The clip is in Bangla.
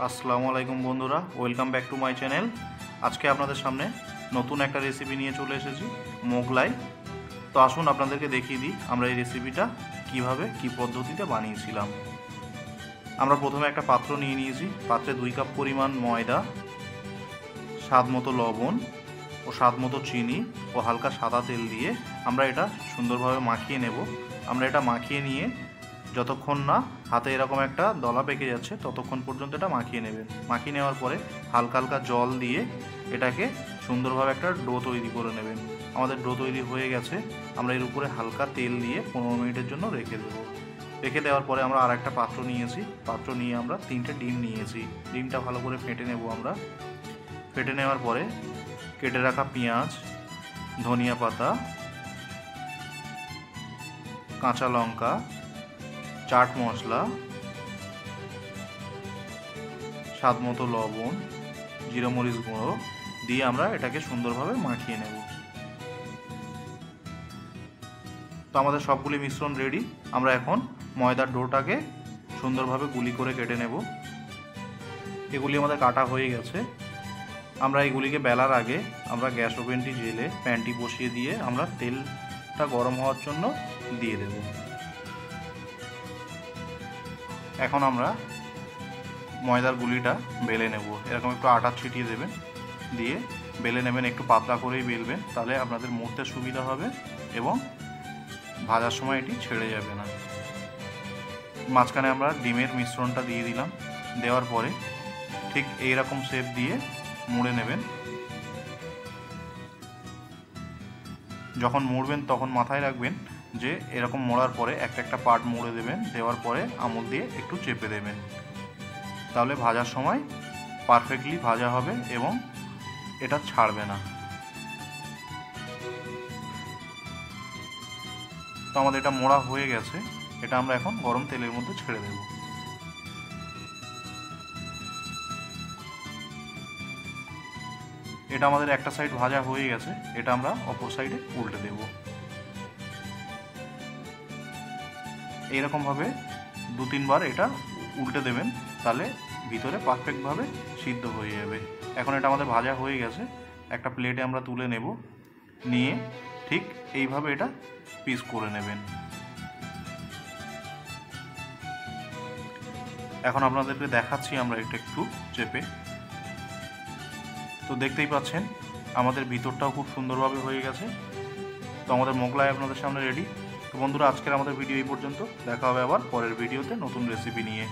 আসসালামু আলাইকুম বন্ধুরা, welcome back to my channel. আজকে আপনাদের সামনে নতুন একটা রেসিপি নিয়ে চলে এসেছি, মোগলাই। তো আসুন আপনাদেরকে দেখিয়ে দিই আমরা এই রেসিপিটা কিভাবে কি পদ্ধতিতে বানিয়েছিলাম। আমরা প্রথমে একটা পাত্র নিয়ে নিয়েছি, পাত্রে 2 কাপ পরিমাণ ময়দা, স্বাদ মতো লবণ ও স্বাদ মতো চিনি ও হালকা সাদা তেল দিয়ে আমরা এটা সুন্দরভাবে মাখিয়ে নেব। আমরা এটা মাখিয়ে নিয়ে যতক্ষণ না হাতে এরকম একটা দলা পেকে যাচ্ছে ততক্ষণ পর্যন্ত এটা মাখিয়ে নেবেন। মাখিয়ে নেওয়ার পরে হালকা হালকা জল দিয়ে এটাকে সুন্দরভাবে একটা ডো তৈরি করে নেবেন। আমাদের ডো তৈরি হয়ে গেছে। আমরা এর উপরে হালকা তেল দিয়ে 15 মিনিটের জন্য রেখে দেবো। রেখে দেওয়ার পরে আমরা আর একটা পাত্র নিয়েছি, পাত্র নিয়ে আমরা 3টে ডিম নিয়েছি। ডিমটা ভালো করে ফেটে নেব। আমরা ফেটে নেওয়ার পরে কেটে রাখা পেঁয়াজ, ধনিয়া পাতা, কাঁচা লঙ্কা, চাট মশলা, স্বাদ মতো লবণ, জিরা মরিচ গুঁড়ো দিয়ে আমরা এটাকে সুন্দরভাবে মাখিয়ে নেব। তো আমাদের সবগুলি মিশ্রণ রেডি। আমরা এখন ময়দার ডোটাকে সুন্দরভাবে গুলি করে কেটে নেব। এগুলি আমাদের কাটা হয়ে গেছে। আমরা এগুলিকে বেলার আগে আমরা গ্যাস ওভেনটি জেলে প্যানটি বসিয়ে দিয়ে আমরা তেলটা গরম হওয়ার জন্য দিয়ে দেব। এখন আমরা ময়দার গুলিটা বেলে নেব। এরকম একটু আটা ছিটিয়ে দেবেন, দিয়ে বেলে নেবেন। একটু পাতলা করেই বেলবেন, তাহলে আপনাদের মুড়তে সুবিধা হবে এবং ভাজার সময় এটি ছেড়ে যাবে না। মাঝখানে আমরা ডিমের মিশ্রণটা দিয়ে দিলাম। দেওয়ার পরে ঠিক এইরকম শেপ দিয়ে মুড়ে নেবেন। যখন মুড়বেন তখন মাথায় রাখবেন যে এরকম মোড়ার পরে একটা পার্ট মুড়ে দেবেন। দেওয়ার পরে আঙুল দিয়ে একটু চেপে দেবেন, তাহলে ভাজার সময় পারফেক্টলি ভাজা হবে এবং এটা ছাড়বে না। তো আমাদের এটা মোড়া হয়ে গেছে। এটা আমরা এখন গরম তেলের মধ্যে ছেড়ে দেব। এটা আমাদের একটা সাইড ভাজা হয়ে গেছে, এটা আমরা অপর সাইডে উল্টে দেব। এইরকমভাবে 2-3 বার এটা উল্টে দেবেন, তাহলে ভিতরে পারফেক্টভাবে সিদ্ধ হয়ে যাবে। এখন এটা আমাদের ভাজা হয়ে গেছে। একটা প্লেটে আমরা তুলে নেব, নিয়ে ঠিক এইভাবে এটা পিস করে নেবেন। এখন আপনাদেরকে দেখাচ্ছি আমরা এটা একটু চেপে। তো দেখতেই পাচ্ছেন আমাদের ভিতরটাও খুব সুন্দরভাবে হয়ে গেছে। তো আমাদের মোগলাই আপনাদের সামনে রেডি। তো বন্ধুরা, আজকের আমাদের ভিডিও এই পর্যন্ত। দেখা হবে আবার পরের ভিডিওতে নতুন রেসিপি নিয়ে।